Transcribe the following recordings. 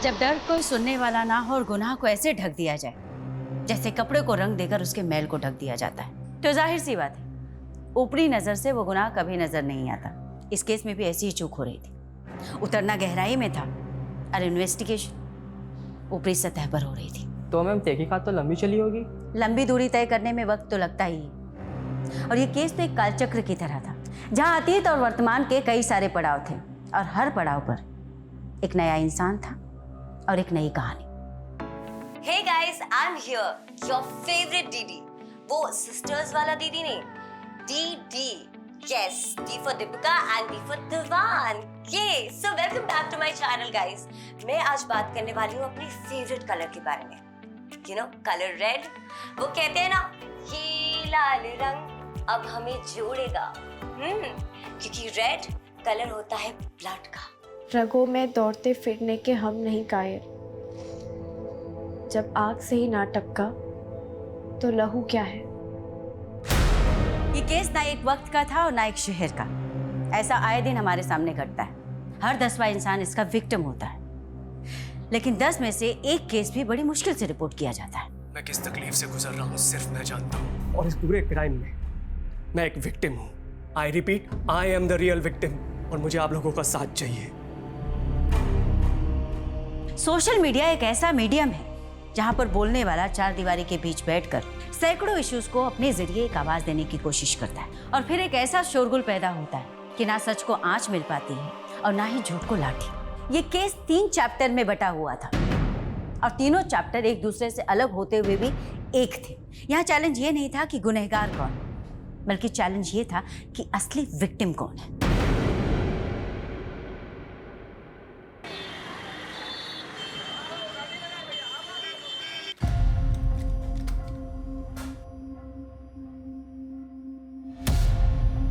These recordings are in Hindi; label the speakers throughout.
Speaker 1: जब दर्द कोई सुनने वाला ना हो और गुनाह को ऐसे ढक दिया जाए जैसे कपड़े को रंग देकर उसके मैल को ढक दिया जाता है, तो जाहिर सी बात है ऊपरी नजर से वो गुनाह कभी नजर नहीं आता। इस केस में भी ऐसी ही चूक हो रही थी। उतरना गहराई में था और इन्वेस्टिगेशन ऊपरी सतह पर हो रही थी।
Speaker 2: तो मैम तहकीकात तो लंबी चली होगी।
Speaker 1: लंबी दूरी तय करने में वक्त तो लगता ही है। और ये केस तो एक कालचक्र की तरह था जहां अतीत और वर्तमान के कई सारे पड़ाव थे और हर पड़ाव पर एक नया इंसान था और एक नई कहानी।
Speaker 3: Hey guys, I'm here, your favorite दीदी। वो सिस्टर्स वाला दीदी नहीं, DD। Yes, D for Deepika and D for Divan। Yay! So welcome back to my channel guys। मैं आज बात करने वाली हूँ अपनी फेवरेट कलर के बारे में। You know, color red। वो कहते हैं ना, ये लाल रंग अब हमें जोड़ेगा। क्योंकि रेड कलर होता है ब्लड का।
Speaker 4: रगों में दौड़ते फिरने के हम नहीं कायर, जब आग से ही ना टपका तो लहू क्या है।
Speaker 1: ये केस ना एक वक्त का था और ना एक शहर का। ऐसा आए दिन हमारे सामने घटता है। हर 10वां इंसान इसका विक्टिम होता है, लेकिन 10 में से एक केस भी बड़ी मुश्किल से रिपोर्ट किया जाता है।
Speaker 5: मैं किस तकलीफ से गुजर रहा हूँ सिर्फ मैं जानता हूँ, और इस पूरे क्राइम में मैं एक विक्टिम हूँ। I repeat, I am the real victim, और मुझे आप लोगों का साथ चाहिए।
Speaker 1: सोशल मीडिया एक ऐसा मीडियम है जहां पर बोलने वाला चार दीवारी के बीच बैठकर सैकड़ों इश्यूज को अपने जरिए एक आवाज देने की कोशिश करता है, और फिर एक ऐसा शोरगुल पैदा होता है कि ना सच को आंच मिल पाती है और ना ही झूठ को लाठी। ये केस 3 चैप्टर में बटा हुआ था और तीनों चैप्टर एक दूसरे से अलग होते हुए भी एक थे। यहाँ चैलेंज ये नहीं था कि गुनहगार कौन, बल्कि चैलेंज ये था कि असली विक्टिम कौन है।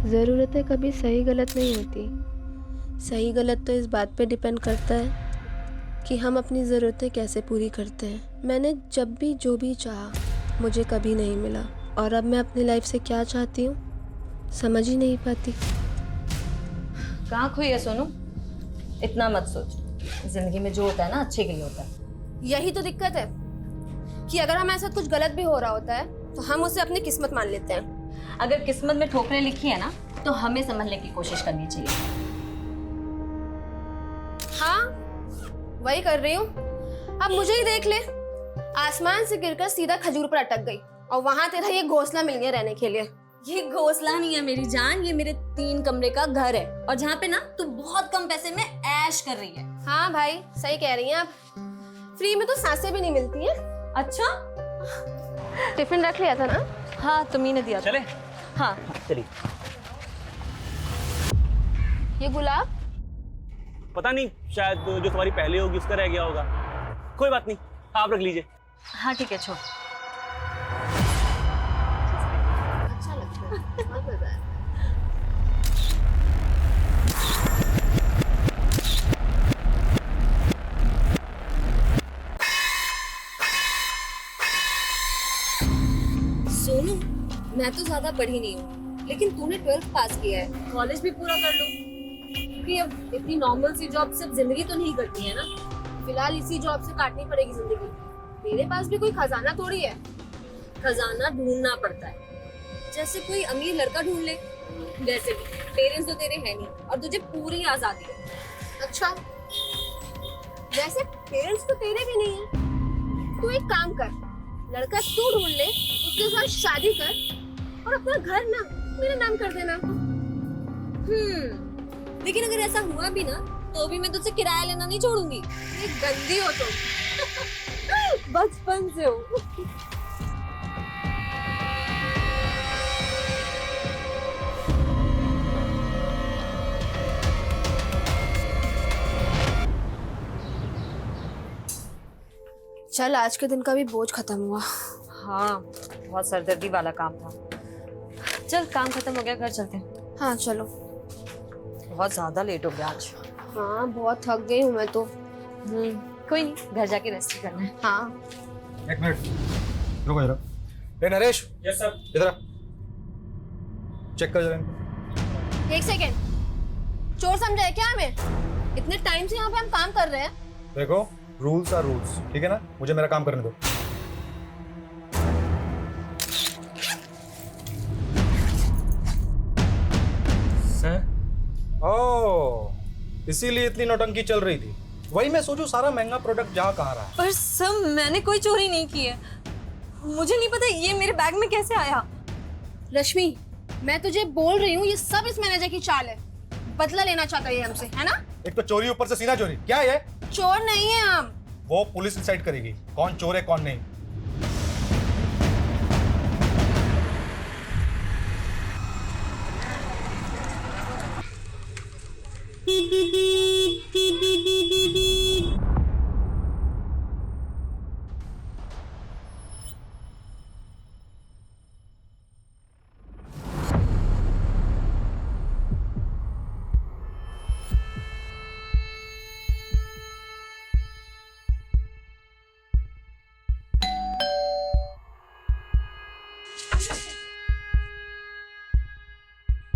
Speaker 4: ज़रूरतें कभी सही गलत नहीं होती। सही गलत तो इस बात पे डिपेंड करता है कि हम अपनी ज़रूरतें कैसे पूरी करते हैं। मैंने जब भी जो भी चाहा मुझे कभी नहीं मिला, और अब मैं अपनी लाइफ से क्या चाहती हूँ समझ ही नहीं पाती।
Speaker 6: कहाँ खोई है सोनू? इतना मत सोच, जिंदगी में जो होता है ना अच्छे के लिए होता है।
Speaker 7: यही तो दिक्कत है कि अगर हमारे साथ कुछ गलत भी हो रहा होता है तो हम उसे अपनी किस्मत मान लेते हैं।
Speaker 6: अगर किस्मत में ठोकरें लिखी है ना तो हमें समझने की कोशिश करनी चाहिए।
Speaker 7: हाँ, वही कर रही हूँ। अब मुझे ही देख ले, आसमान से गिरकर सीधा खजूर पर अटक गई और वहां तेरा ये घोंसला मिल गया रहने के लिए।
Speaker 6: ये घोंसला नहीं है मेरी जान, ये मेरे 3 कमरे का घर है, और जहाँ पे ना तू बहुत कम पैसे में ऐश कर रही है।
Speaker 7: हाँ भाई, सही कह रही हैं आप। फ्री में तो सांसें भी नहीं मिलती हैं।
Speaker 6: अच्छा,
Speaker 7: टिफिन रख लिया था ना?
Speaker 6: हाँ तुम्ही ने दिया।
Speaker 2: चले?
Speaker 6: हाँ
Speaker 2: चलिए।
Speaker 7: ये गुलाब
Speaker 8: पता नहीं, शायद जो तुम्हारी पहले होगी उसका रह गया होगा। कोई बात नहीं, आप रख लीजिए।
Speaker 6: हाँ ठीक है, छोड़।
Speaker 7: अच्छा लगता है, बहुत मजा है।
Speaker 6: सोनू, मैं तो ज्यादा पढ़ी नहीं हूँ, लेकिन तूने 12th पास किया है, कॉलेज भी पूरा कर लो। क्योंकि अब इतनी नॉर्मल सी जॉब सिर्फ जिंदगी तो नहीं करती है ना।
Speaker 7: फिलहाल इसी जॉब से काटनी पड़ेगी जिंदगी। मेरे पास भी कोई खजाना थोड़ी है।
Speaker 6: खजाना ढूंढना पड़ता है, जैसे कोई अमीर लड़का ढूंढ ले। वैसे भी पेरेंट्स तो तेरे हैं नहीं और तुझे पूरी आजादी है।
Speaker 7: अच्छा, वैसे पेरेंट्स तो तेरे भी नहीं है। तू एक काम कर, लड़का तू ढूंढ ले, उसके साथ शादी कर और अपना घर ना मेरा नाम कर देना।
Speaker 6: लेकिन अगर ऐसा हुआ भी ना तो भी मैं तुझसे किराया लेना नहीं छोड़ूंगी।
Speaker 7: ये गंदी हो तुम। बचपन से हो। चल, आज के दिन का भी बोझ खत्म हुआ।
Speaker 6: हाँ, बहुत सरदर्दी वाला काम था। चल, काम खत्म हो गया, घर चलते हैं।
Speaker 7: हाँ चलो।
Speaker 6: बहुत ज्यादा लेट हो गया आज।
Speaker 7: हाँ, बहुत थक गई हूँ मैं तो।
Speaker 6: कोई नहीं, घर जाके रेस्ट ही करना है।
Speaker 7: हाँ।
Speaker 9: एक मिनट रुको जरा। ए नरेश।
Speaker 8: Yes sir.
Speaker 9: इधर आ, चेक कर जरा इनको।
Speaker 7: एक सेकेंड, चोर समझा है क्या हमें? इतने टाइम से यहाँ पे हम काम कर रहे हैं।
Speaker 9: देखो, रूल्स आर रूल्स, ठीक है ना? मुझे मेरा काम करने दो।
Speaker 5: सर
Speaker 9: ओह, इसीलिए इतनी नौटंकी चल रही थी। वही मैं सोचूं सारा महंगा प्रोडक्ट जहाँ कहाँ रहा है।
Speaker 6: पर सर मैंने कोई चोरी नहीं की है, मुझे नहीं पता ये मेरे बैग में कैसे आया।
Speaker 7: रश्मि, मैं तुझे बोल रही हूँ ये सब इस मैनेजर की चाल है। बदला लेना चाहता है ये हमसे, है ना?
Speaker 9: एक तो चोरी, ऊपर से सीना चोरी। क्या है?
Speaker 7: चोर नहीं है हम।
Speaker 9: वो पुलिस डिसाइड करेगी कौन चोर है कौन नहीं।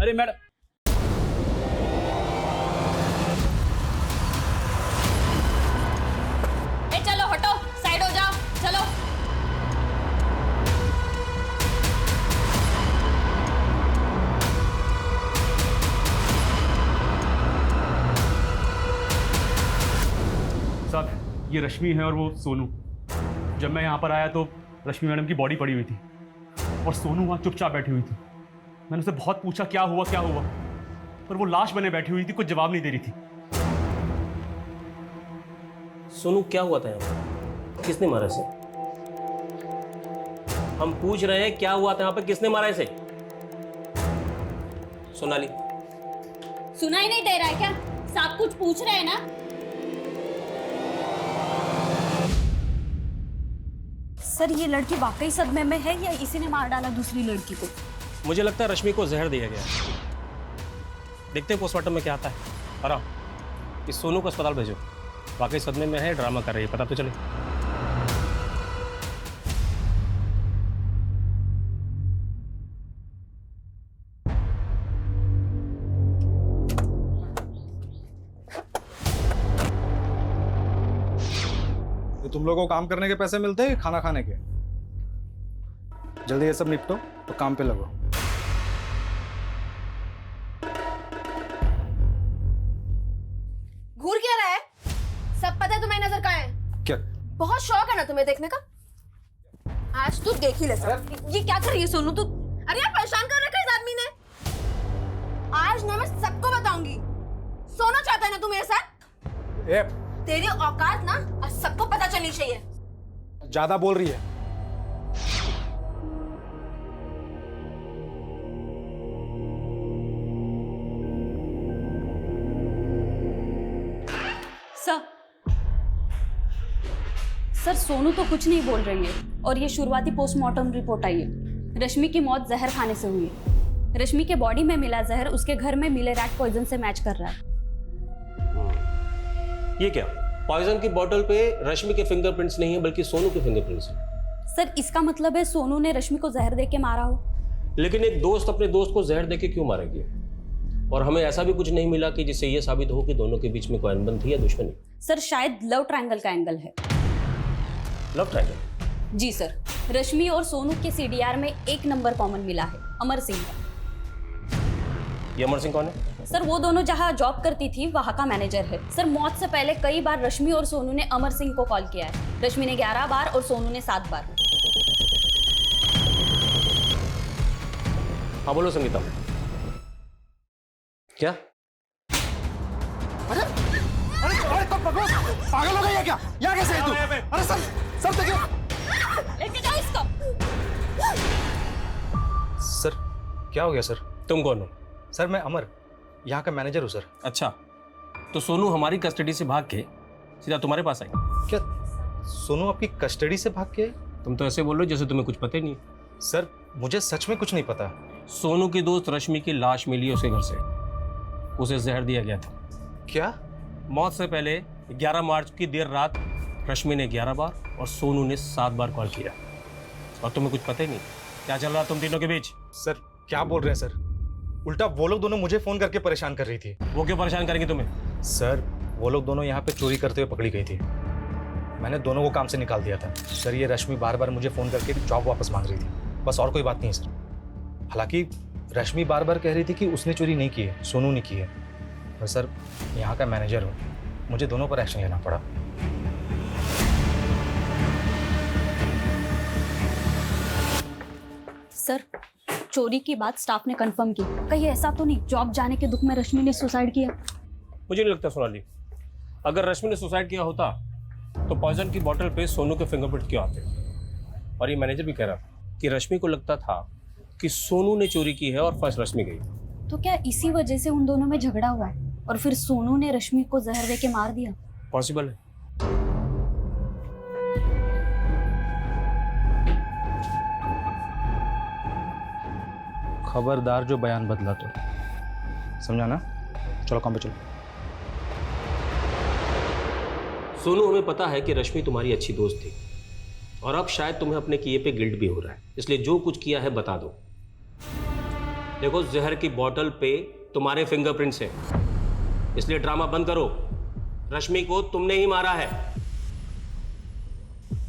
Speaker 8: अरे मैडम,
Speaker 6: चलो हटो, साइड हो जाओ, चलो।
Speaker 8: साहब ये रश्मि है और वो सोनू। जब मैं यहाँ पर आया तो रश्मि मैडम की बॉडी पड़ी हुई थी और सोनू वहाँ चुपचाप बैठी हुई थी। मैंने उसे बहुत पूछा क्या हुआ, पर वो लाश बने बैठी हुई थी, कुछ जवाब नहीं दे रही थी।
Speaker 10: सोनू क्या हुआ था यहाँ पर? किसने मारा इसे? हम पूछ रहे हैं क्या हुआ था यहाँ पे, किसने मारा इसे? सोनाली,
Speaker 6: सुनाई नहीं दे रहा है क्या? सब कुछ पूछ रहे हैं ना? सर ये लड़की वाकई सदमे में है या इसी ने मार डाला दूसरी लड़की को?
Speaker 10: मुझे लगता है रश्मि को जहर दिया गया। देखते हैं पोस्टमार्टम में क्या आता है। और इस सोनू को अस्पताल भेजो, वाकई सदमे में है, ड्रामा कर रही है, पता तो चले।
Speaker 9: तो तुम लोगों को काम करने के पैसे मिलते हैं कि खाना खाने के? जल्दी ये सब निपटो तो काम पे लगो।
Speaker 7: घूर क्या रहा है? सब पता है तुम्हें नजर कहाँ है?
Speaker 9: क्या?
Speaker 7: बहुत शौक है ना तुम्हें देखने का? आज तू देख ही ले सब।
Speaker 6: ये क्या कर रही है सोनू तू?
Speaker 7: अरे यार परेशान कर रखा है इस आदमी ने। आज ना मैं सबको बताऊंगी। सोना चाहता है ना तू मेरे साथ?
Speaker 9: ए,
Speaker 7: तेरी औकात ना आज सबको पता चलनी चाहिए।
Speaker 9: ज्यादा बोल रही है।
Speaker 6: सर सोनू तो कुछ नहीं बोल रही है और ये शुरुआती पोस्टमार्टम रिपोर्ट आई है। रश्मि की मौत जहर खाने से हुई है। रश्मि के बॉडी में मिला जहर उसके घर में मिले रैट पॉइजन से मैच कर रहा है।
Speaker 10: ये क्या? पॉइजन की बोतल पे रश्मि के फिंगरप्रिंट्स नहीं है बल्कि सोनू के फिंगरप्रिंट्स हैं।
Speaker 6: सर इसका मतलब है सोनू ने रश्मि को जहर देके मारा हो।
Speaker 10: लेकिन एक दोस्त अपने दोस्त को जहर देके क्यों मारेगी? और हमें ऐसा भी कुछ नहीं मिला कि जिससे ये साबित हो कि दोनों के बीच में कोई अनबन थी या दुश्मनी।
Speaker 6: सर शायद लव ट्रायंगल का एंगल है।
Speaker 10: Love triangle?
Speaker 6: जी सर, रश्मि और सोनू के सीडीआर में एक नंबर कॉमन मिला है, अमर सिंह का।
Speaker 10: ये अमर सिंह कौन है?
Speaker 6: सर वो दोनों जहां जॉब करती थी वहां का मैनेजर है। सर मौत से पहले कई बार रश्मि और सोनू ने अमर सिंह को कॉल किया है। रश्मि ने 11 बार और सोनू ने 7 बार।
Speaker 10: हाँ बोलो संगीता। क्या?
Speaker 9: अरे पागल हो गई है क्या? यहाँ कैसे है तू? अरे सर देखिए।
Speaker 6: लेके जाओ इसको।
Speaker 9: सर क्या हो गया सर?
Speaker 10: तुम कौन हो?
Speaker 9: सर मैं अमर, यहाँ का मैनेजर हूँ सर।
Speaker 10: अच्छा, तो सोनू हमारी कस्टडी से भाग के सीधा तुम्हारे पास आई?
Speaker 9: क्या सोनू आपकी कस्टडी से भाग के?
Speaker 10: तुम तो ऐसे बोल रहे हो जैसे तुम्हें कुछ पता ही नहीं।
Speaker 9: सर मुझे सच में कुछ नहीं पता।
Speaker 10: सोनू की दोस्त रश्मि की लाश मिली है उसके घर से, उसे जहर दिया गया था।
Speaker 9: क्या?
Speaker 10: मौत से पहले 11 मार्च की देर रात रश्मि ने 11 बार और सोनू ने 7 बार कॉल किया, और तुम्हें कुछ पता ही नहीं। क्या चल रहा तुम तीनों के बीच?
Speaker 9: सर क्या बोल रहे हैं सर? उल्टा वो लोग दोनों मुझे फोन करके परेशान कर रही थी।
Speaker 10: वो क्यों परेशान करेंगे तुम्हें?
Speaker 9: सर वो लोग दोनों यहाँ पे चोरी करते हुए पकड़ी गई थी। मैंने दोनों को काम से निकाल दिया था सर। ये रश्मि बार बार मुझे फ़ोन करके जॉब वापस मांग रही थी, बस और कोई बात नहीं है सर। हालांकि रश्मि बार बार कह रही थी कि उसने चोरी नहीं की है, सोनू ने की है। पर सर यहाँ का मैनेजर हूँ, मुझे दोनों पर एक्शन लेना पड़ा।
Speaker 6: सर, चोरी की बात स्टाफ ने कंफर्म की। कहीं ऐसा तो नहीं जॉब जाने के दुख में रश्मि ने सुसाइड किया?
Speaker 10: मुझे नहीं लगता सोनाली, अगर रश्मि ने सुसाइड किया होता तो पॉइजन की बोतल पे सोनू के फिंगरप्रिंट क्यों आते? और ये मैनेजर भी कह रहा कि रश्मि को लगता था कि सोनू ने चोरी की है और फर्स्ट रश्मि गई।
Speaker 6: तो क्या इसी वजह से उन दोनों में झगड़ा हुआ है और फिर सोनू ने रश्मि को जहर दे के मार दिया?
Speaker 10: पॉसिबल है।
Speaker 9: खबरदार जो बयान बदला तो, समझा ना? चलो काम पे चलो।
Speaker 10: सोनू, हमें पता है कि रश्मि तुम्हारी अच्छी दोस्त थी और अब शायद तुम्हें अपने किए पे गिल्ट भी हो रहा है, इसलिए जो कुछ किया है बता दो। देखो, जहर की बोतल पे तुम्हारे फिंगरप्रिंट्स हैं, इसलिए ड्रामा बंद करो। रश्मि को तुमने ही मारा है।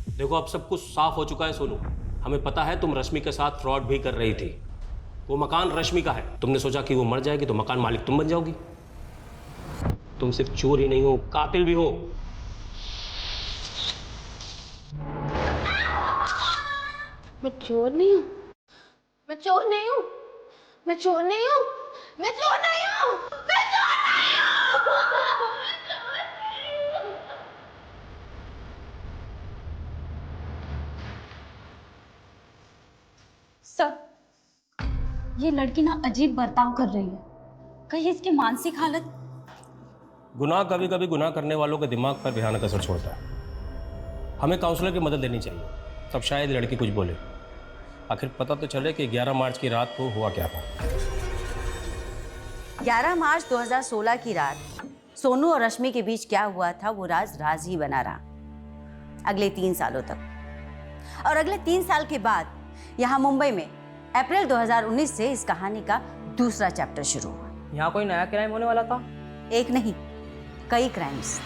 Speaker 10: देखो, अब सब कुछ साफ हो चुका है सोनू। हमें पता है तुम रश्मि के साथ फ्रॉड भी कर रही थी। वो मकान रश्मि का है। तुमने सोचा कि वो मर जाएगी तो मकान मालिक तुम बन जाओगी। तुम सिर्फ चोर ही नहीं हो, कातिल भी हो।
Speaker 7: मैं चोर नहीं हूँ, मैं चोर नहीं हूँ, मैं चोर नहीं हूँ, मैं चोर नहीं हूँ, मैं चोर नहीं हूँ।
Speaker 6: सर, ये लड़की ना अजीब बर्ताव कर रही है। कहीं इसकी मानसिक हालत?
Speaker 10: गुनाह कभी कभी गुनाह करने वालों के दिमाग पर भयानक असर छोड़ता है। हमें काउंसलर की मदद लेनी चाहिए, तब शायद लड़की कुछ बोले। आखिर पता तो चले कि 11 मार्च की रात को हुआ क्या था।
Speaker 1: 11 मार्च 2016 की रात सोनू और रश्मि के बीच क्या हुआ था वो राज ही बना रहा अगले 3 सालों तक। और अगले 3 साल के बाद यहाँ मुंबई में अप्रैल 2019 से इस कहानी का दूसरा चैप्टर शुरू हुआ।
Speaker 2: यहाँ कोई नया क्राइम होने वाला था?
Speaker 1: एक नहीं, कई क्राइम्स।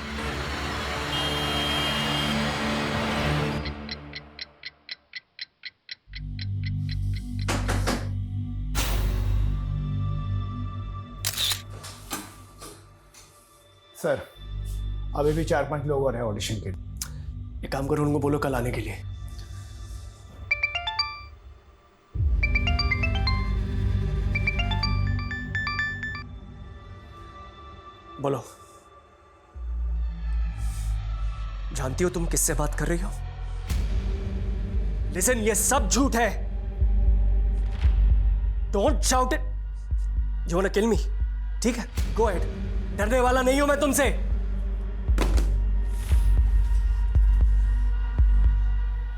Speaker 11: सर, अभी भी 4-5 लोग और हैं ऑडिशन के।
Speaker 5: एक काम करो, उनको बोलो कल आने के लिए। बोलो। जानती हो तुम किससे बात कर रही हो? लिसन, ये सब झूठ है। Don't shout it. You want to kill me? ठीक है, गो अहेड। डरने वाला नहीं हूं मैं तुमसे।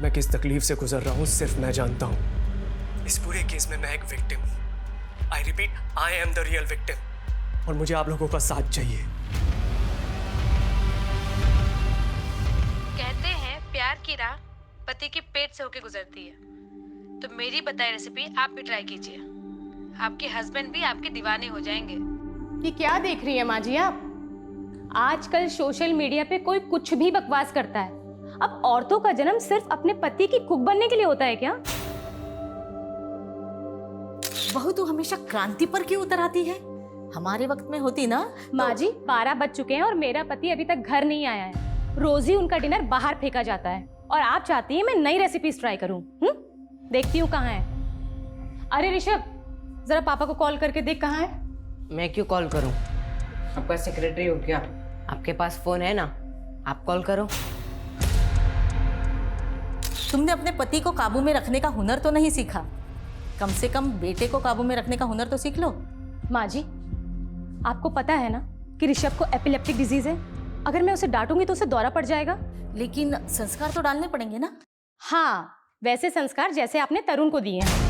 Speaker 5: मैं किस तकलीफ से गुजर रहा हूं सिर्फ मैं जानता हूं। इस पूरे केस में मैं एक विक्टिम हूं। I repeat, I am the real victim और मुझे आप लोगों का साथ चाहिए।
Speaker 12: कहते हैं प्यार की राह पति के पेट से होके गुजरती है, तो मेरी बताई रेसिपी आप भी ट्राई कीजिए। आपके हस्बैंड भी आपके दीवाने हो जाएंगे।
Speaker 7: ये क्या देख रही है माँ जी आप?
Speaker 6: आजकल सोशल मीडिया पे कोई कुछ भी बकवास करता है। अब औरतों का जन्म सिर्फ अपने पति की कुक बनने के लिए होता है क्या?
Speaker 13: बहू तो हमेशा क्रांति पर क्यों उतर आती है? हमारे वक्त में होती ना।
Speaker 6: माँ जी, 12 बज चुके हैं और मेरा पति अभी तक घर नहीं आया है। रोज ही उनका डिनर बाहर फेंका जाता है और आप चाहती हैं मैं नई रेसिपीज ट्राई करूं? देखती हूँ कहाँ है। अरे ऋषभ, जरा पापा को कॉल करके देख कहाँ है।
Speaker 2: मैं क्यों कॉल करूं? आपका सेक्रेटरी हो क्या? आपके पास फोन है ना, आप कॉल करो।
Speaker 13: तुमने अपने पति को काबू में रखने का हुनर तो नहीं सीखा? कम से कम बेटे को काबू में रखने का हुनर तो सीख लो।
Speaker 6: माँ जी, आपको पता है ना कि ऋषभ को एपिलेप्टिक डिजीज है। अगर मैं उसे डांटूंगी तो उसे दौरा पड़ जाएगा।
Speaker 13: लेकिन संस्कार तो डालने पड़ेंगे ना।
Speaker 6: हाँ, वैसे संस्कार जैसे आपने तरुण को दिए हैं।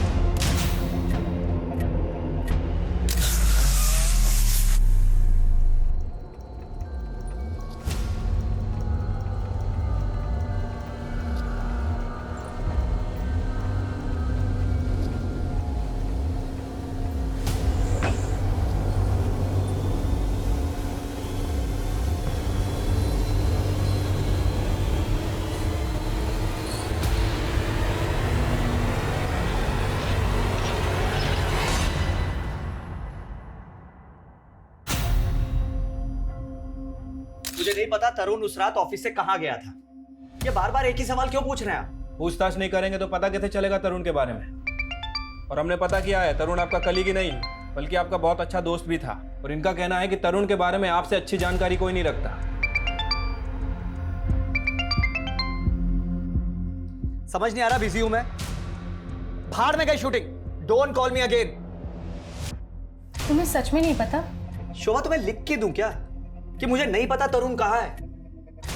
Speaker 14: नहीं पता तरुण उस रात ऑफिस से कहाँ गया था। ये बार बार एक ही सवाल क्यों पूछ रहे हैं आप?
Speaker 9: पूछताछ नहीं करेंगे तो पता कैसे चलेगा तरुण के बारे में? और हमने पता किया है, तरुण आपका कलीग ही नहीं बल्कि आपका बहुत अच्छा दोस्त भी था। और इनका कहना है कि तरुण के बारे में आपसे अच्छी जानकारी कोई नहीं रखता।
Speaker 14: समझ नहीं आ रहा, बिजी हूं मैं। भाड़ में गई shooting. Don't call me again.
Speaker 13: तुम्हें सच में नहीं पता?
Speaker 14: शोभा, तुम्हें लिख के दूं क्या कि मुझे नहीं पता तरुण कहाँ है?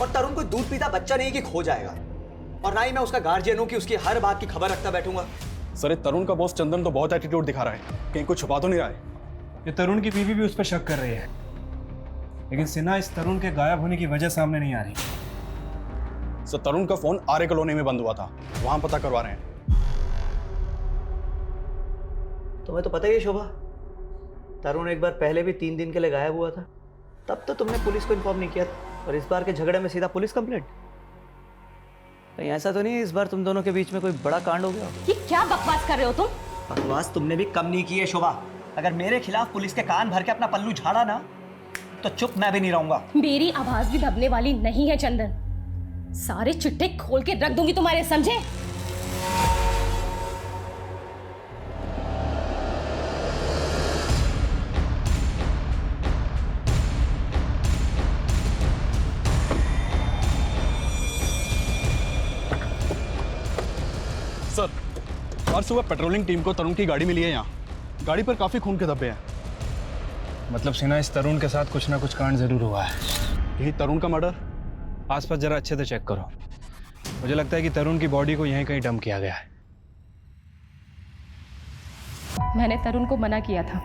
Speaker 14: और तरुण कोई दूध पीता बच्चा नहीं कि खो जाएगा। और ना ही मैं उसका गार्जियन हूं कि उसकी हर बात की खबर रखता बैठूंगा।
Speaker 8: सर, तरुण का बॉस चंदन तो बहुत एटीट्यूड दिखा रहा है, कहीं कुछ छुपा तो नहीं रहा है।
Speaker 9: ये तरुण की बीवी भी उस पर शक कर रही है, लेकिन सिन्हा इस तरुण के गायब होने की वजह सामने नहीं आ रही।
Speaker 8: सर, तरुण का फोन आर्य कॉलोनी में बंद हुआ था, वहां पता करवा रहे हैं।
Speaker 14: तुम्हें तो पता ही है शोभा, तरुण एक बार पहले भी 3 दिन के लिए गायब हुआ था। तब तो तुमने पुलिस को इन्फॉर्म नहीं किया था, और इस बार के झगड़े में सीधा पुलिस कंप्लेंट। कहीं ऐसा तो नहीं है इस बार तुम दोनों के बीच में कोई बड़ा कांड हो गया?
Speaker 6: ये क्या बकवास कर रहे हो तुम?
Speaker 14: बकवास तुमने भी कम नहीं की है शोभा। अगर मेरे खिलाफ पुलिस के कान भर के अपना पल्लू झाड़ा ना, तो चुप मैं भी नहीं रहूंगा।
Speaker 6: मेरी आवाज भी दबने वाली नहीं है चंदन। सारे चिट्ठे खोल के रख दूंगी तुम्हारे, समझे?
Speaker 8: सर, आज सुबह पेट्रोलिंग टीम को तरुण की गाड़ी मिली है यहाँ। गाड़ी पर काफी खून के धब्बे हैं।
Speaker 9: मतलब सिन्हा, इस तरुण के साथ कुछ ना कुछ कांड जरूर हुआ है।
Speaker 8: यही तरुण का मर्डर?
Speaker 9: आसपास जरा अच्छे से चेक करो। मुझे लगता है कि तरुण की बॉडी को यहीं कहीं डंप किया गया है।
Speaker 6: मैंने तरुण को मना किया था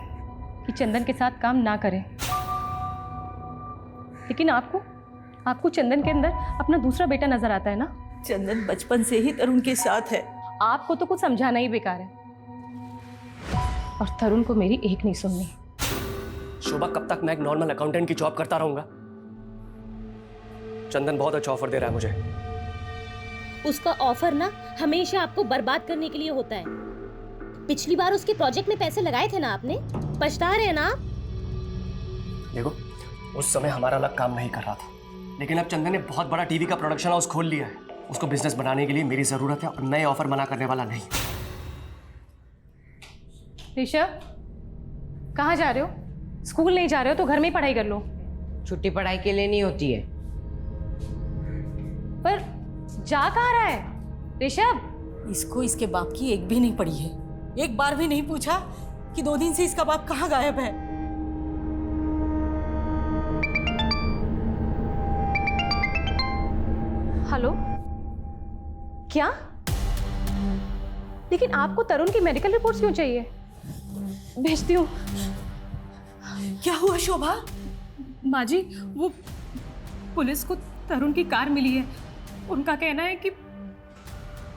Speaker 6: कि चंदन के साथ काम ना करें, लेकिन आपको चंदन के अंदर अपना दूसरा बेटा नजर आता है ना?
Speaker 13: चंदन बचपन से ही तरुण के साथ है।
Speaker 6: आपको तो कुछ समझाना ही बेकार है, और तरुण को मेरी एक नहीं सुननी।
Speaker 5: शोभा, कब तक मैं एक नॉर्मल अकाउंटेंट की जॉब करता रहूंगा? चंदन बहुत अच्छा ऑफर दे रहा है मुझे।
Speaker 15: उसका ऑफर ना हमेशा आपको बर्बाद करने के लिए होता है। पिछली बार उसके प्रोजेक्ट में पैसे लगाए थे ना आपने, पछता रहे हैं ना आप?
Speaker 5: देखो, उस समय हमारा अलग काम नहीं कर रहा था, लेकिन अब चंदन ने बहुत बड़ा टीवी का प्रोडक्शन हाउस खोल लिया है। उसको बिजनेस बनाने के लिए मेरी जरूरत है, और मैं ऑफर मना करने वाला नहीं।
Speaker 6: ऋषभ, कहाँ जा रहे हो? स्कूल नहीं जा रहे हो तो घर में ही पढ़ाई कर लो।
Speaker 2: छुट्टी पढ़ाई के लिए नहीं होती है।
Speaker 6: पर जा कहाँ रहा है ऋषभ?
Speaker 13: इसको इसके बाप की एक भी नहीं पड़ी है। एक बार भी नहीं पूछा कि 2 दिन से इसका बाप कहाँ गायब है।
Speaker 6: हेलो, क्या? लेकिन आपको तरुण की मेडिकल रिपोर्ट्स क्यों चाहिए? भेजती हूँ।
Speaker 13: क्या हुआ शोभा?
Speaker 6: माँ जी, वो पुलिस को तरुण की कार मिली है। उनका कहना है कि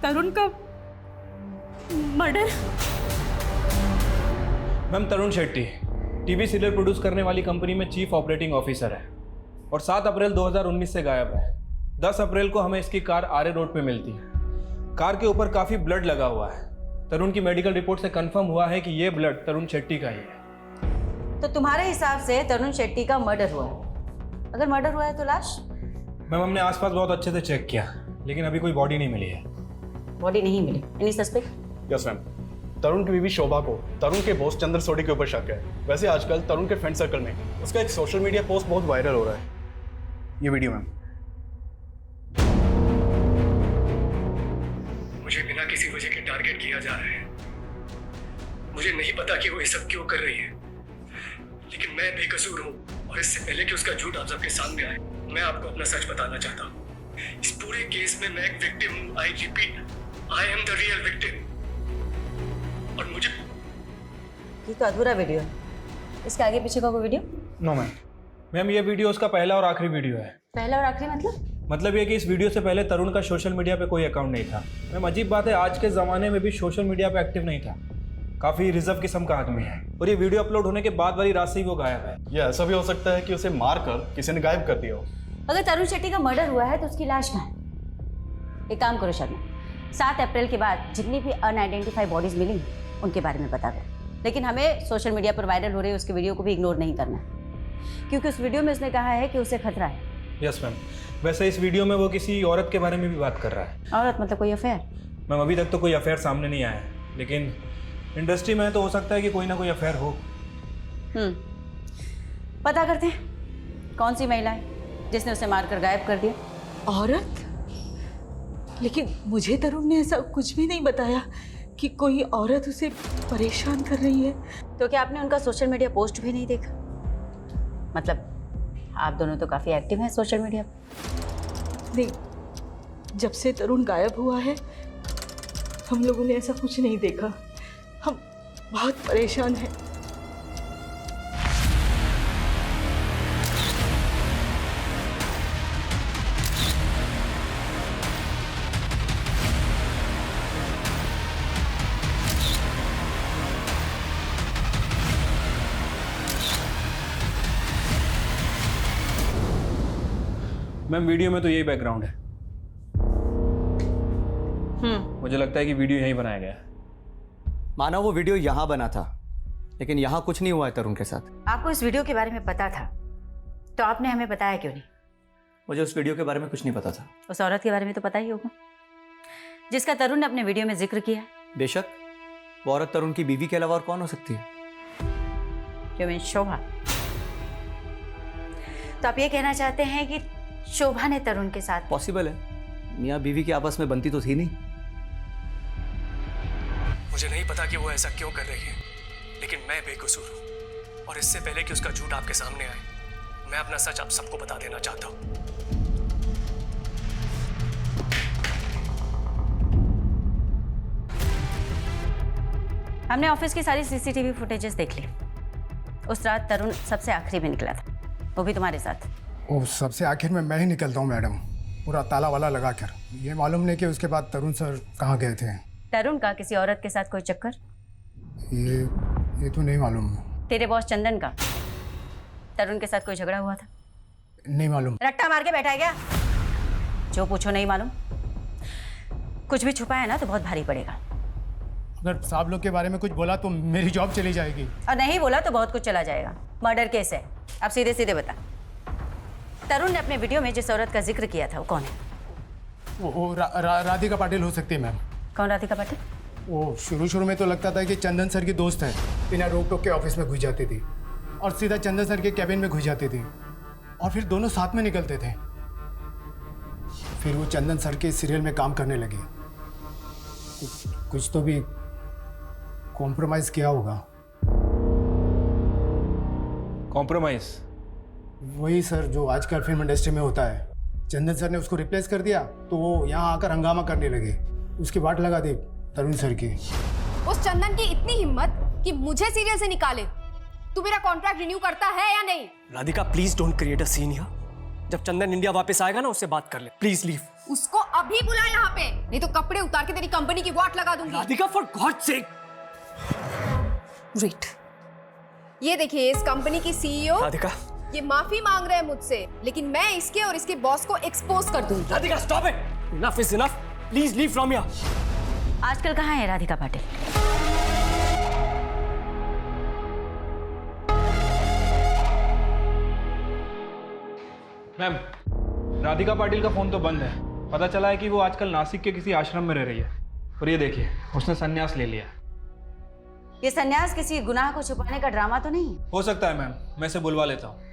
Speaker 6: तरुण का मर्डर।
Speaker 9: मैम, तरुण शेट्टी टीवी सीरियल प्रोड्यूस करने वाली कंपनी में चीफ ऑपरेटिंग ऑफिसर है, और 7 अप्रैल 2019 से गायब है। 10 अप्रैल को हमें इसकी कार आर्य रोड पे मिलती है। कार के ऊपर काफी ब्लड लगा हुआ है। तरुण की मेडिकल रिपोर्ट से कंफर्म हुआ है कि ये ब्लड तरुण शेट्टी का ही है।
Speaker 1: तो तुम्हारे हिसाब से तरुण शेट्टी का मर्डर हुआ है? अगर मर्डर हुआ है तो लाश?
Speaker 9: मैम, हमने आसपास बहुत अच्छे से चेक किया, लेकिन अभी कोई बॉडी नहीं मिली है।
Speaker 1: बॉडी नहीं मिली? Any suspect?
Speaker 8: Yes ma'am, Tarun की बीवी शोभा को तरुण के बॉस चंदन सोडी के ऊपर शक है। वैसे आजकल तरुण के फ्रेंड सर्कल में उसका एक सोशल मीडिया पोस्ट बहुत वायरल हो रहा है। ये वीडियो मैम।
Speaker 5: मुझे बिना किसी वजह के टारगेट किया जा रहा है। मुझे नहीं पता कि वो ये सब क्यों कर रही है, लेकिन मैं बेकसूर हूँ, और इससे पहले कि उसका झूठ आप सबके सामने आए, मैं आपको अपना सच बताना चाहता हूँ। इस पूरे केस में मैं एक विक्टिम हूँ। I repeat, I am the real victim. और मुझे
Speaker 1: ये तो अधूरा वीडियो है। इसके आगे पीछे का कोई वीडियो?
Speaker 9: No ma'am. मैम, ये वीडियो उसका पहला और आखिरी वीडियो है।
Speaker 1: पहला और आखिरी मतलब
Speaker 9: ये कि इस वीडियो से पहले तरुण का सोशल मीडिया पे कोई अकाउंट नहीं था। मैम, अजीब बात है, आज के ज़माने में भी सोशल मीडिया पे एक्टिव नहीं था। काफ़ी रिजर्व किस्म का आदमी है, और ये वीडियो अपलोड होने के बाद वाली रात से ही वो गायब है।
Speaker 8: ये ऐसा भी हो सकता है कि उसे मार कर किसी ने गायब कर दिया हो।
Speaker 1: अगर तरुण शेट्टी का मर्डर हुआ है तो उसकी लाश कहाँ है? एक काम करो शर्मा, 7 अप्रैल के बाद जितनी भी अनआइडेंटिफाइड बॉडीज मिली उनके बारे में बता दो। लेकिन हमें सोशल मीडिया पर वायरल हो रही उसके वीडियो को भी इग्नोर नहीं करना है, क्योंकि उस वीडियो में उसने कहा है कि उसे खतरा है
Speaker 9: यस मैम। वैसे इस वीडियो में वो किसी औरत के बारे में भी बात कर रहा है।
Speaker 1: औरत मतलब कोई अफेयर?
Speaker 9: मैम अभी तक तो कोई अफेयर सामने नहीं आया है, लेकिन इंडस्ट्री में तो हो सकता है कि कोई ना कोई अफेयर हो।
Speaker 1: पता करते हैं कौन सी महिला है जिसने उसे मारकर गायब कर दिया।
Speaker 13: औरत? लेकिन मुझे तरुण ने ऐसा कुछ भी नहीं बताया कि कोई औरत उसे परेशान कर रही है।
Speaker 1: तो क्या आपने उनका सोशल मीडिया पोस्ट भी नहीं देखा? मतलब आप दोनों तो काफी एक्टिव हैं सोशल मीडिया पर।
Speaker 13: नहीं, जब से तरुण गायब हुआ है हम लोगों ने ऐसा कुछ नहीं देखा। हम बहुत परेशान हैं।
Speaker 9: मैम वीडियो में तो यही बैकग्राउंड है। मुझे लगता है कि वीडियो यहीं बनाया गया है।
Speaker 14: माना वो वीडियो यहाँ बना था, लेकिन यहाँ कुछ नहीं हुआ है तरुण के साथ।
Speaker 1: आपको इस वीडियो के बारे में पता था तो आपने हमें बताया क्यों नहीं?
Speaker 14: मुझे उस वीडियो के बारे में कुछ नहीं पता था।
Speaker 1: उस औरत के बारे में तो पता ही होगा जिसका तरुण ने अपने वीडियो में जिक्र किया।
Speaker 14: बेशक, वो औरत तरुण की बीवी के अलावा और कौन हो सकती है?
Speaker 1: यू मीन शोभा? तो आप ये कहना चाहते हैं कि शोभा ने तरुण के साथ?
Speaker 14: पॉसिबल है, मियाँ बीवी की आपस में बनती तो थी नहीं।
Speaker 5: मुझे नहीं पता कि वो ऐसा क्यों कर रही है, लेकिन मैं बेकसूर हूँ और इससे पहले कि उसका झूठ आपके सामने आए, मैं अपना सच आप सबको बता देना चाहता हूँ।
Speaker 1: हमने ऑफिस की सारी सीसीटीवी फुटेजेस देख ली। उस रात तरुण सबसे आखिरी में निकला था, वो भी तुम्हारे साथ।
Speaker 11: वो सबसे आखिर में मैं ही निकलता हूँ मैडम, पूरा ताला वाला लगा कर। ये मालूम नहीं कि उसके बाद तरुण सर कहाँ गए थे।
Speaker 1: तरुण का किसी औरत के साथ कोई चक्कर?
Speaker 11: ये तो नहीं मालूम।
Speaker 1: तेरे बॉस चंदन का तरुण के साथ कोई झगड़ा हुआ था?
Speaker 11: नहीं मालूम।
Speaker 1: रट्टा मार के बैठा है क्या? जो पूछो नहीं मालूम। कुछ भी छुपाया ना तो बहुत भारी पड़ेगा।
Speaker 11: अगर साहब लोग के बारे में कुछ बोला तो मेरी जॉब चली जाएगी।
Speaker 1: और नहीं बोला तो बहुत कुछ चला जाएगा। मर्डर केस है। अब सीधे सीधे बता, तरुण ने अपने वीडियो में जिस औरत का जिक्र किया था वो कौन है?
Speaker 11: वो राधिका पाटिल हो सकती है मैम।
Speaker 1: कौन राधिका पाटिल?
Speaker 11: वो शुरू में तो लगता था कि चंदन सर की दोस्त है, बिना रोक टोक के ऑफिस में घुस जाती थी और सीधा चंदन सर के कैबिन में घुस जाती थी और फिर दोनों साथ में निकलते थे। फिर वो चंदन सर के सीरियल में काम करने लगे। कुछ तो भी कॉम्प्रोमाइज किया होगा।
Speaker 9: कॉम्प्रोमाइज?
Speaker 11: वही सर जो आजकल फिल्म इंडस्ट्री में होता है। चंदन सर ने उसको रिप्लेस कर दिया तो वो यहाँ आकर हंगामा करने लगे। उसकी वाट लगा दी तरुण सर की।
Speaker 7: उस चंदन की इतनी हिम्मत कि मुझे सीरियल से निकाले। तू मेरा कॉन्ट्रैक्ट रिन्यू करता है या नहीं?
Speaker 5: Radhika please don't create a scene here. जब चंदन इंडिया वापस आएगा ना उससे बात कर ले, प्लीज लीव।
Speaker 7: उसको अभी बुला यहाँ पे, नहीं तो कपड़े उतार के तेरी कंपनी की वाट लगा दूंगी।
Speaker 5: Radhika for God sake.
Speaker 7: Wait, ये देखिए इस कंपनी की सीईओ
Speaker 5: राधिका,
Speaker 7: ये माफी मांग रहे हैं मुझसे, लेकिन मैं इसके और इसके बॉस को एक्सपोज कर दूंगी।
Speaker 5: Radhika stop it, enough is enough, please leave from here.
Speaker 1: आजकल कहाँ है राधिका पाटिल?
Speaker 9: मैम राधिका पाटिल का फोन तो बंद है। पता चला है कि वो आजकल नासिक के किसी आश्रम में रह रही है। और ये देखिए उसने संन्यास ले लिया।
Speaker 1: ये संन्यास किसी गुनाह को छुपाने का ड्रामा तो नहीं?
Speaker 9: हो सकता है मैम, मैं इसे बुलवा लेता हूँ।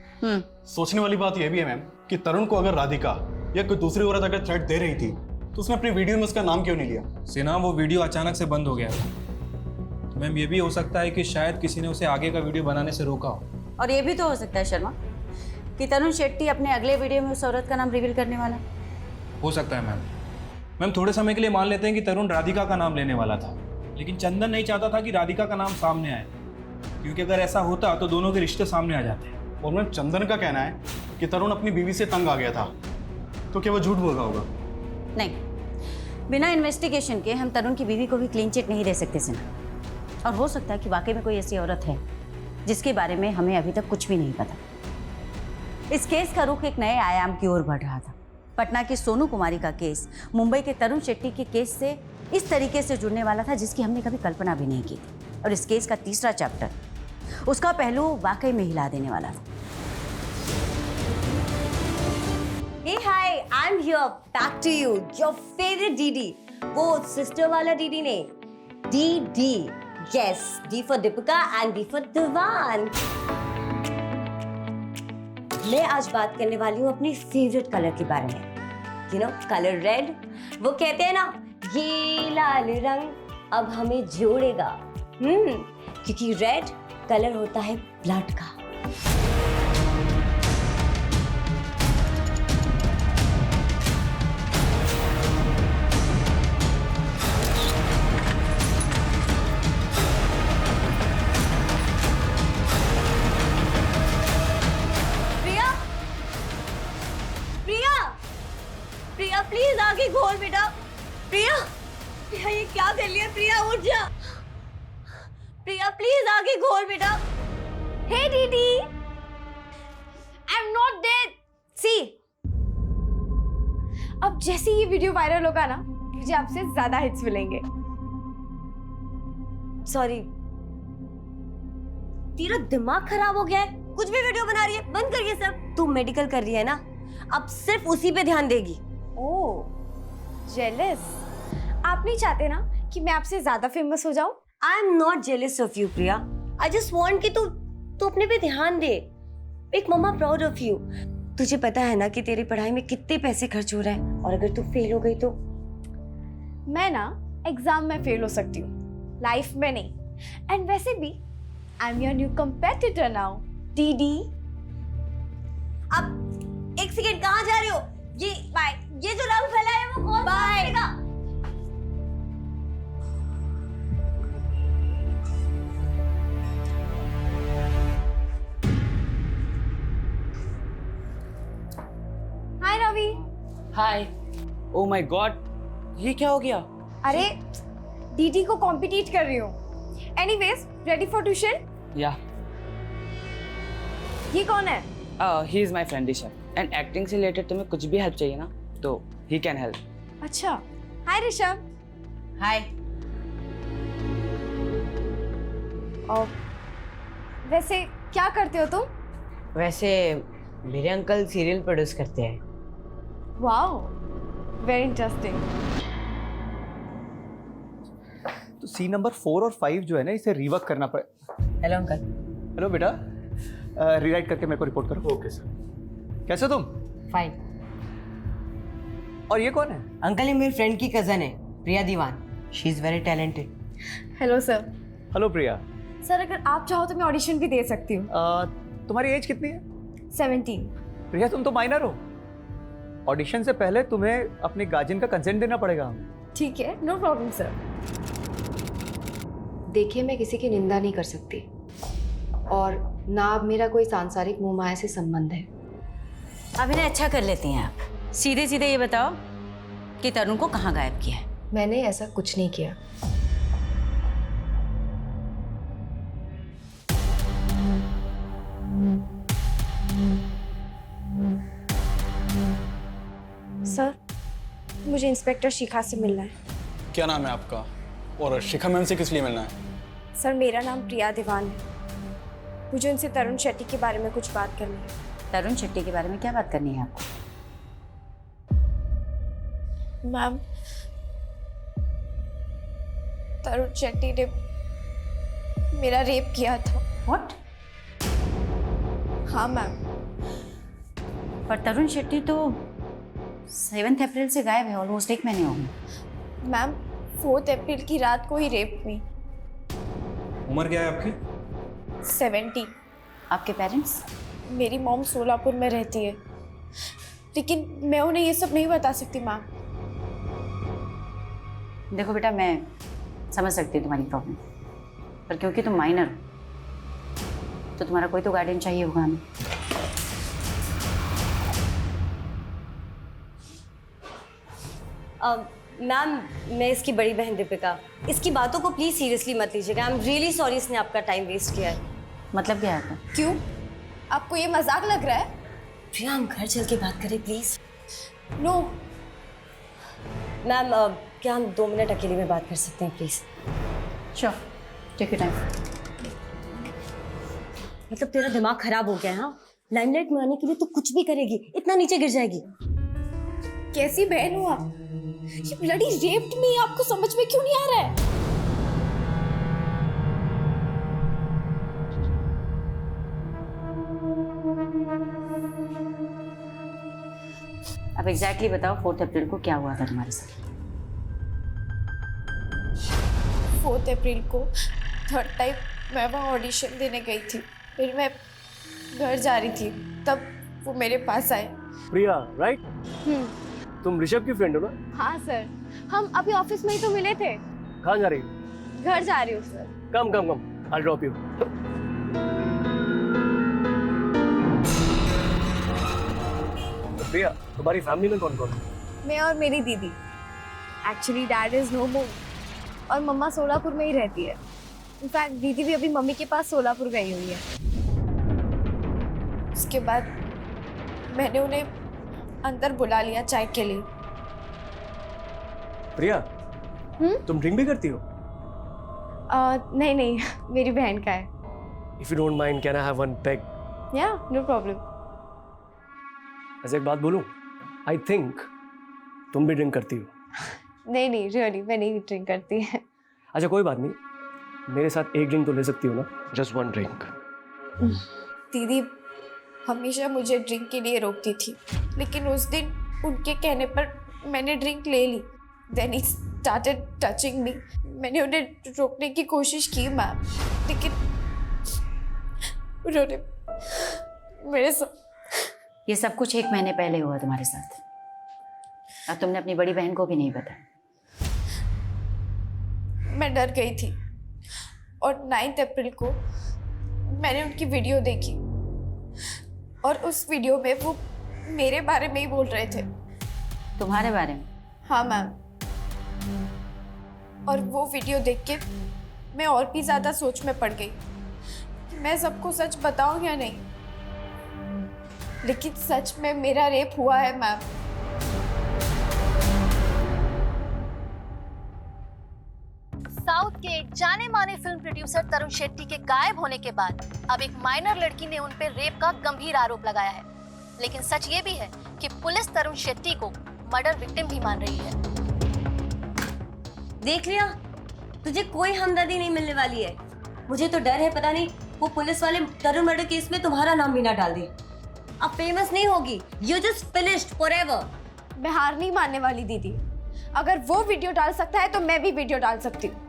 Speaker 8: सोचने वाली बात यह भी है मैम कि तरुण को अगर राधिका या कोई दूसरी औरत अगर थ्रेट दे रही थी तो उसने अपनी वीडियो में उसका नाम क्यों नहीं लिया?
Speaker 9: सिन्हा, वो वीडियो अचानक से बंद हो गया था। तो मैम ये भी हो सकता है कि शायद किसी ने उसे आगे का वीडियो बनाने से रोका हो।
Speaker 1: और ये भी तो हो सकता है शर्मा कि तरुण शेट्टी अपने अगले वीडियो में उस औरत का नाम रिवील करने वाला।
Speaker 9: हो सकता है मैम। मैम थोड़े समय के लिए मान लेते हैं कि तरुण राधिका का नाम लेने वाला था, लेकिन चंदन नहीं चाहता था कि राधिका का नाम सामने आए, क्योंकि अगर ऐसा होता तो दोनों के रिश्ते सामने आ जाते।
Speaker 8: और मैम चंदन का कहना है कि तरुण अपनी बीवी से तंग आ गया था, तो क्या वो झूठ बोल रहा होगा?
Speaker 1: नहीं, बिना इन्वेस्टिगेशन के हम तरुण की बीवी को भी क्लीन चिट नहीं दे सकते सिन्हा। और हो सकता है कि वाकई में कोई ऐसी औरत है जिसके बारे में हमें अभी तक कुछ भी नहीं पता। इस केस का रुख एक नए आयाम की ओर बढ़ रहा था। पटना की सोनू कुमारी का केस मुंबई के तरुण शेट्टी के केस से इस तरीके से जुड़ने वाला था जिसकी हमने कभी कल्पना भी नहीं की थी। और इस केस का तीसरा चैप्टर, उसका पहलू वाकई में हिला देने वाला था।
Speaker 3: Hey, hi, I'm here. Back to you. Your favorite DD. वो sister वाला DD नहीं. DD. Yes, D for Deepika and D for Divan. मैं आज बात करने वाली हूँ अपनी फेवरेट कलर के बारे में. You know, color red. वो कहते हैं ना, ये लाल रंग अब हमें जोड़ेगा. क्योंकि रेड कलर होता है ब्लड का. प्रिया प्लीज आगे खोल बेटा. प्रिया प्रिया ये क्या कर लिया. प्रिया उठ जा. प्रिया प्लीज आगे खोल बेटा.
Speaker 7: हे दीदी, आई एम नॉट डेड. सी, अब जैसे ये वीडियो वायरल होगा ना, मुझे आपसे ज्यादा हिट्स मिलेंगे.
Speaker 3: सॉरी, तेरा दिमाग खराब हो गया है. कुछ भी वीडियो बना रही है, बंद करिए सब. तू मेडिकल कर रही है ना, अब सिर्फ उसी पे ध्यान देगी.
Speaker 7: ओह, जेलस. आप नहीं चाहते ना कि मैं आपसे ज्यादा फेमस हो जाऊं?
Speaker 3: I am not jealous of you Priya. I just want कि तू अपने पे ध्यान दे. एक मम्मा प्राउड ऑफ यू. तुझे पता है ना कि तेरी पढ़ाई में कितने पैसे खर्च हो रहे हैं, और अगर तू फेल हो गई तो.
Speaker 7: मैं ना एग्जाम में फेल हो सकती हूँ, लाइफ में नहीं. एंड वैसे भी I am your new competitor now. दीदी,
Speaker 3: अब एक सेकेंड, कहाँ जा रहे हो? ये जो रंग फैला है वो कौन करेगा?
Speaker 7: हाय रवि.
Speaker 16: हाय. ओ माय गॉड, ये क्या हो गया?
Speaker 7: अरे दीदी को कॉम्पिटिट कर रही हूँ. Anyways, ready for tuition?
Speaker 16: या.
Speaker 7: ये कौन है?
Speaker 16: He is my friend Rishabh. And acting से रिलेटेड तुम्हें कुछ भी हेल्प चाहिए ना, तो ही कैन हेल्प.
Speaker 7: अच्छा. हाय ऋषभ.
Speaker 1: हाय.
Speaker 7: और वैसे क्या करते हो तुम?
Speaker 2: वैसे मेरे अंकल सीरियल प्रोड्यूस करते हैं.
Speaker 7: Wow, very interesting.
Speaker 14: तो सीन नंबर 4 और 5 जो है ना, इसे रिवर्क करना पड़े.
Speaker 2: Hello uncle.
Speaker 14: हेलो बेटा, रीराइट करके मेरे को रिपोर्ट करो.
Speaker 5: Okay sir.
Speaker 14: कैसे तुम?
Speaker 2: फाइन.
Speaker 14: और ये कौन है?
Speaker 2: अंकल, ये मेरी फ्रेंड की कजन है, Priya Diwan. She is very talented.
Speaker 7: Hello sir.
Speaker 14: Hello Priya.
Speaker 7: Sir, अगर आप चाहो तो मैं ऑडिशन भी दे सकती हूँ.
Speaker 14: तुम्हारी एज कितनी है?
Speaker 7: 17.
Speaker 14: प्रिया, तुम तो माइनर हो. ऑडिशन से पहले तुम्हें अपने गार्जियन का कंसेंट देना पड़ेगा.
Speaker 7: ठीक है, नो प्रॉब्लम सर.
Speaker 17: देखिए, मैं किसी की निंदा नहीं कर सकती, और ना अब मेरा कोई सांसारिक मोह माया से संबंध है.
Speaker 1: अब इन्हें अच्छा कर लेती हैं आप. सीधे सीधे ये बताओ कि तरुण को कहाँ गायब किया है?
Speaker 17: मैंने ऐसा कुछ नहीं किया.
Speaker 7: सर, मुझे इंस्पेक्टर शिखा से मिलना है.
Speaker 18: क्या नाम है आपका? और शिखा मैम से किस लिए मिलना है?
Speaker 7: सर, मेरा नाम प्रिया दीवान है. मुझे उनसे तरुण शेट्टी के बारे में कुछ बात करनी है.
Speaker 1: तरुण शेट्टी के बारे में क्या बात करनी है आपको?
Speaker 7: मैम, तरुण शेट्टी ने मेरा रेप किया था.
Speaker 1: व्हाट?
Speaker 7: हाँ मैम.
Speaker 1: पर तरुण शेट्टी तो 7 अप्रैल से गायब है. ऑलमोस्ट 1 महीने हो गए.
Speaker 7: मैम, 4 अप्रैल की रात को ही रेप हुई.
Speaker 18: उम्र क्या है आपकी?
Speaker 7: 70.
Speaker 1: आपके पेरेंट्स?
Speaker 7: मेरी मॉम सोलापुर में रहती है, लेकिन मैं उन्हें ये सब नहीं बता सकती मैम.
Speaker 1: देखो बेटा, मैं समझ सकती हूँ तुम्हारी प्रॉब्लम, पर क्योंकि तुम माइनर हो तो तुम्हारा कोई तो गार्डियन चाहिए होगा हमें.
Speaker 3: मैम, मैं इसकी बड़ी बहन दीपिका. इसकी बातों को प्लीज सीरियसली मत लीजिएगा. आई एम रियली सॉरी इसने आपका टाइम वेस्ट किया है.
Speaker 1: मतलब क्या है?
Speaker 7: क्यों? आपको ये मजाक लग रहा है?
Speaker 3: प्रिया, हम घर चल के बात करें प्लीज.
Speaker 7: नो
Speaker 3: मैम, क्या हम 2 मिनट अकेले में बात कर सकते हैं please?
Speaker 1: Sure, take your time.
Speaker 3: मतलब तेरा दिमाग खराब हो गया है? हाँ, लाइमलाइट में आने के लिए तू कुछ भी करेगी, इतना नीचे गिर जाएगी.
Speaker 7: कैसी बहन हो आप? ये ब्लडी रेप्ड मी, आपको समझ में क्यों नहीं आ रहा है?
Speaker 1: अब एग्जैक्टली बताओ 4 अप्रैल को क्या हुआ था तुम्हारे साथ?
Speaker 7: 4 अप्रैल को थर्ड टाइम मैं वहाँ ऑडिशन देने गई थी। फिर मैं घर जा रही थी, तब वो मेरे पास आए।
Speaker 5: प्रिया, राइट? तुम ऋषभ की फ्रेंड हो ना?
Speaker 7: हाँ सर, हम अभी ऑफिस में ही तो मिले थे।
Speaker 5: कहाँ जा रही?
Speaker 7: घर जा रही हूँ sir.
Speaker 5: Come, I'll drop you. प्रिया, तुम्हारी फैमिली में कौन कौन है?
Speaker 7: मैं और मेरी दीदी। एक्चुअली डैड इज नो मोर और मम्मा सोलापुर में ही रहती है। इनफैक्ट दीदी भी अभी मम्मी के पास सोलापुर गई हुई है। उसके बाद मैंने उन्हें अंदर बुला लिया चाय के लिए।
Speaker 5: प्रिया, तुम ड्रिंक भी करती हो?
Speaker 7: नहीं, मेरी बहन का है।
Speaker 5: If you don't mind, can I have one peg?
Speaker 7: Yeah, no problem.
Speaker 5: ऐसे एक बात बोलूं? I think तुम भी ड्रिंक करती हो।
Speaker 7: नहीं, रियली मैं नहीं ड्रिंक करती है।
Speaker 5: अच्छा कोई बात नहीं, मेरे साथ एक ड्रिंक तो ले सकती हो ना? Just one drink.
Speaker 7: दीदी हमेशा मुझे ड्रिंक के लिए रोकती थी, लेकिन उस दिन उनके कहने पर मैंने ड्रिंक ले ली। Then he started touching me. मैंने उन्हें रोकने की कोशिश की मैम, लेकिन उन्होंने मेरे साथ।
Speaker 1: ये सब कुछ 1 महीने पहले हुआ तुम्हारे साथ, और तुमने अपनी बड़ी बहन को भी नहीं बताया।
Speaker 7: मैं डर गई थी और 9 अप्रैल को मैंने उनकी वीडियो देखी और उस वीडियो में वो मेरे बारे में ही बोल रहे थे।
Speaker 1: तुम्हारे बारे में?
Speaker 7: हाँ मैम। और वो वीडियो देख के मैं और भी ज़्यादा सोच में पड़ गई कि मैं सबको सच बताऊं या नहीं। लेकिन सच में मेरा रेप हुआ है मैम।
Speaker 19: साउथ के जाने माने फिल्म प्रोड्यूसर तरुण शेट्टी के गायब होने के बाद अब एक माइनर लड़की ने उन पर रेप का गंभीर आरोप लगाया है। लेकिन सच ये भी है कि पुलिस तरुण शेट्टी को मर्डर विक्टिम भी मान रही है।
Speaker 3: देख लिया, तुझे कोई हमदर्दी नहीं मिलने वाली है। मुझे तो डर है, पता नहीं वो पुलिस वाले तरुण मर्डर केस में तुम्हारा नाम भी ना डाल दे। अब फेमस नहीं होगी, यू जस्ट फिनिश्ड फॉरएवर।
Speaker 7: मैं हार नहीं मानने वाली दीदी। अगर वो वीडियो डाल सकता है तो मैं भी वीडियो डाल सकती हूँ।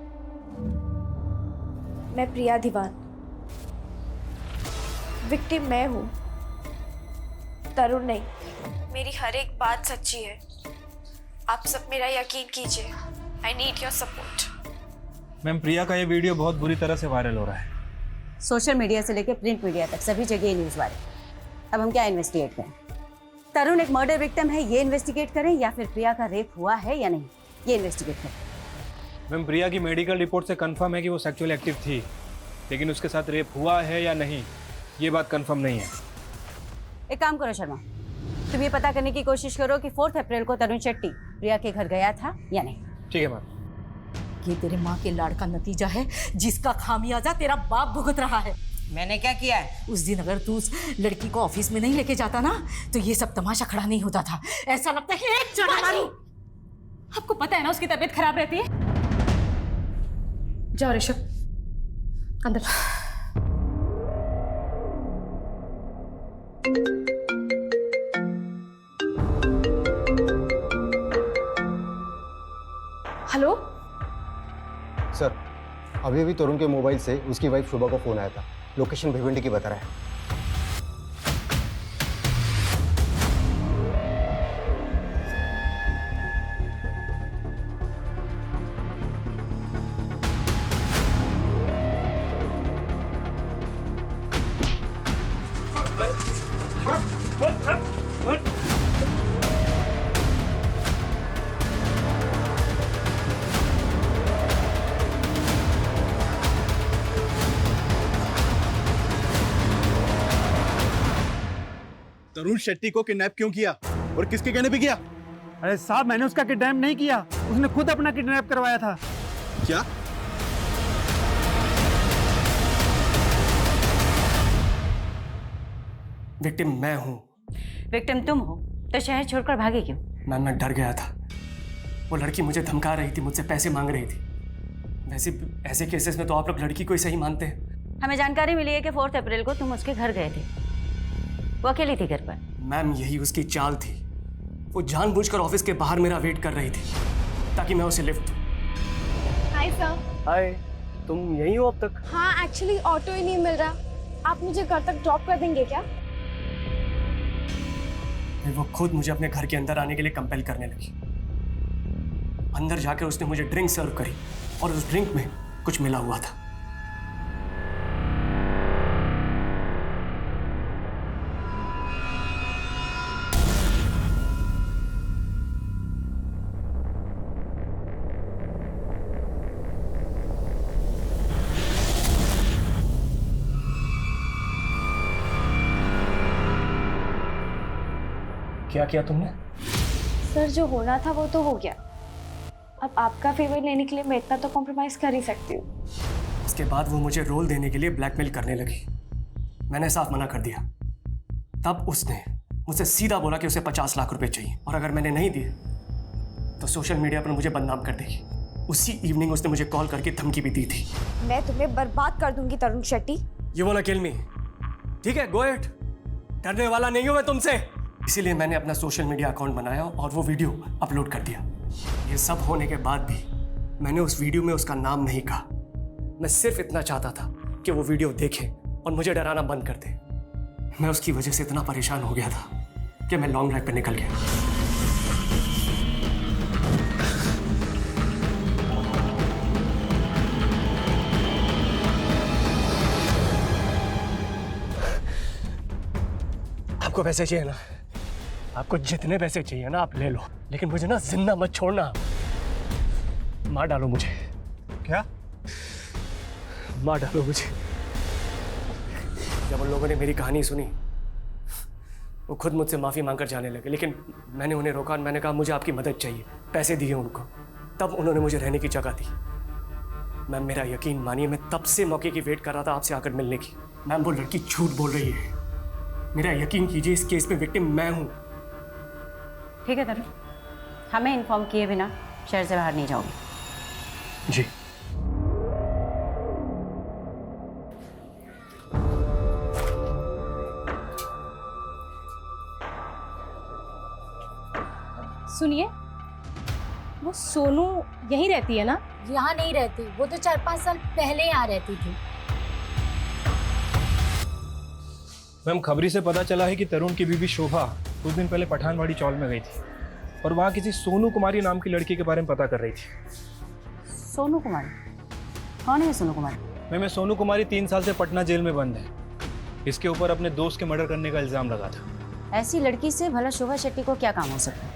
Speaker 7: मैं प्रिया दीवान, विक्टिम मैं हूँ, तरुण नहीं। मेरी हर एक बात सच्ची है। आप सब मेरा यकीन कीजिए। I need your support.
Speaker 9: Ma'am, Priya का ये वीडियो बहुत बुरी तरह से वायरल हो रहा है।
Speaker 1: सोशल मीडिया से लेकर प्रिंट मीडिया तक सभी जगह न्यूज़ वायरल। अब हम क्या इन्वेस्टिगेट करें? तरुण एक मर्डर विक्टिम है, ये इन्वेस्टिगेट करें, या फिर प्रिया का रेप हुआ है या नहीं, ये इन्वेस्टिगेट करें?
Speaker 9: मैम, प्रिया की मेडिकल रिपोर्ट से कंफर्म है कि वो सेक्सुअल एक्टिव थी, लेकिन उसके साथ रेप हुआ है या नहीं, ये बात कंफर्म नहीं है।
Speaker 1: एक काम करो शर्मा, तुम ये पता करने की कोशिश करो कि 4 अप्रैल को तरुण शेट्टी प्रिया के घर गया था या नहीं।
Speaker 9: ठीक है मैम।
Speaker 13: ये तेरे माँ के लाड़ का नतीजा है, जिसका खामियाजा तेरा बाप भुगत रहा है।
Speaker 2: मैंने क्या किया है?
Speaker 13: उस दिन अगर तू उस लड़की को ऑफिस में नहीं लेके जाता ना, तो ये सब तमाशा खड़ा नहीं होता था। ऐसा लगता है एक चढ़ा मारूं।
Speaker 6: आपको पता है ना उसकी तबीयत खराब रहती है।
Speaker 7: जाओ ऋषभ, अंदर। हेलो
Speaker 20: सर, अभी तरुण के मोबाइल से उसकी वाइफ शुभा को फोन आया था। लोकेशन भिवंडी की बता रहा है।
Speaker 18: तरुण शेट्टी को किडनैप क्यों किया और किसके कहने पे किया?
Speaker 8: अरे साहब, मैंने उसका किडनैप नहीं किया, उसने खुद अपना किडनैप करवाया था।
Speaker 18: क्या?
Speaker 5: विक्टिम मैं हूं।
Speaker 1: विक्टिम तुम हो, तो शहर छोड़कर भागे क्यों?
Speaker 5: मैम मैं डर गया था। वो लड़की मुझे धमका रही थी, मुझसे पैसे मांग रही थी। वैसे ऐसे केसेस में तो आप लोग लड़की को ही सही मानते हैं।
Speaker 1: हमें जानकारी मिली है कि 4 अप्रैल को तुम उसके घर गए थे। वो अकेली थी घर पर?
Speaker 5: मैम यही उसकी चाल थी। वो जानबूझकर ऑफिस के बाहर मेरा वेट कर रही थी ताकि मैं उसे लिफ्ट दूं।
Speaker 7: Hi sir.
Speaker 5: हाय, तुम यहीं हो अब तक?
Speaker 7: हाँ, एक्चुअली ऑटो ही नहीं मिल रहा। आप मुझे घर तक ड्रॉप कर देंगे क्या?
Speaker 5: फिर वो खुद मुझे अपने घर के अंदर आने के लिए कंपेल करने लगी। अंदर जाकर उसने मुझे ड्रिंक सर्व करी और उस ड्रिंक में कुछ मिला हुआ था। क्या किया तुमने?
Speaker 7: सर जो होना था वो तो हो गया। अब आपका फेवर लेने के लिए मैं इतना तो कॉम्प्रोमाइज कर ही सकती हूँ।
Speaker 5: इसके बाद वो मुझे रोल देने के लिए ब्लैकमेल करने लगी। मैंने साफ मना कर दिया। तब उसने मुझसे सीधा बोला कि उसे 50 लाख रुपए चाहिए और अगर मैंने नहीं दिए तो सोशल मीडिया पर मुझे बदनाम कर देगी। उसी इवनिंग उसने मुझे कॉल करके धमकी भी दी थी।
Speaker 7: मैं तुम्हें बर्बाद कर दूंगी तरुण Shetty.
Speaker 5: You wanna kill me? ठीक है, go ahead। डरने वाला नहीं हूं मैं तुमसे। इसीलिए मैंने अपना सोशल मीडिया अकाउंट बनाया और वो वीडियो अपलोड कर दिया। ये सब होने के बाद भी मैंने उस वीडियो में उसका नाम नहीं कहा। मैं सिर्फ इतना चाहता था कि वो वीडियो देखे और मुझे डराना बंद कर दे। मैं उसकी वजह से इतना परेशान हो गया था कि मैं लॉन्ग ड्राइव पे निकल गया। आपको पैसे चाहिए ना? आपको जितने पैसे चाहिए ना आप ले लो, लेकिन मुझे ना जिंदा मत छोड़ना। मार डालो मुझे।
Speaker 20: क्या?
Speaker 5: मार डालो मुझे। जब उन लोगों ने मेरी कहानी सुनी वो खुद मुझसे माफ़ी मांगकर जाने लगे, लेकिन मैंने उन्हें रोका और मैंने कहा मुझे आपकी मदद चाहिए। पैसे दिए उनको, तब उन्होंने मुझे रहने की जगह दी। मैम मेरा यकीन मानिए, मैं तब से मौके की वेट कर रहा था आपसे आकर मिलने की। मैम वो लड़की झूठ बोल रही है। मेरा यकीन कीजिए, इस केस में विक्टिम मैं हूँ।
Speaker 1: ठीक है तरुण, हमें इन्फॉर्म किए बिना शहर से बाहर नहीं जाओगे?
Speaker 5: जी।
Speaker 15: सुनिए, वो सोनू यहीं रहती है ना?
Speaker 19: यहाँ नहीं रहती, वो तो 4-5 साल पहले यहाँ रहती थी।
Speaker 9: मैम खबरी से पता चला है कि तरुण की बीवी शोभा कुछ दिन पहले पठानवाड़ी चौल में गई थी और वहाँ किसी सोनू कुमारी नाम की लड़की के बारे में पता कर रही थी।
Speaker 1: सोनू कुमारी? कौन है सोनू कुमारी?
Speaker 9: मैम ये सोनू कुमारी 3 साल से पटना जेल में बंद है। इसके ऊपर अपने दोस्त के मर्डर करने का इल्जाम लगा था।
Speaker 1: ऐसी लड़की से भला शोभा शेट्टी को क्या काम हो सकता है?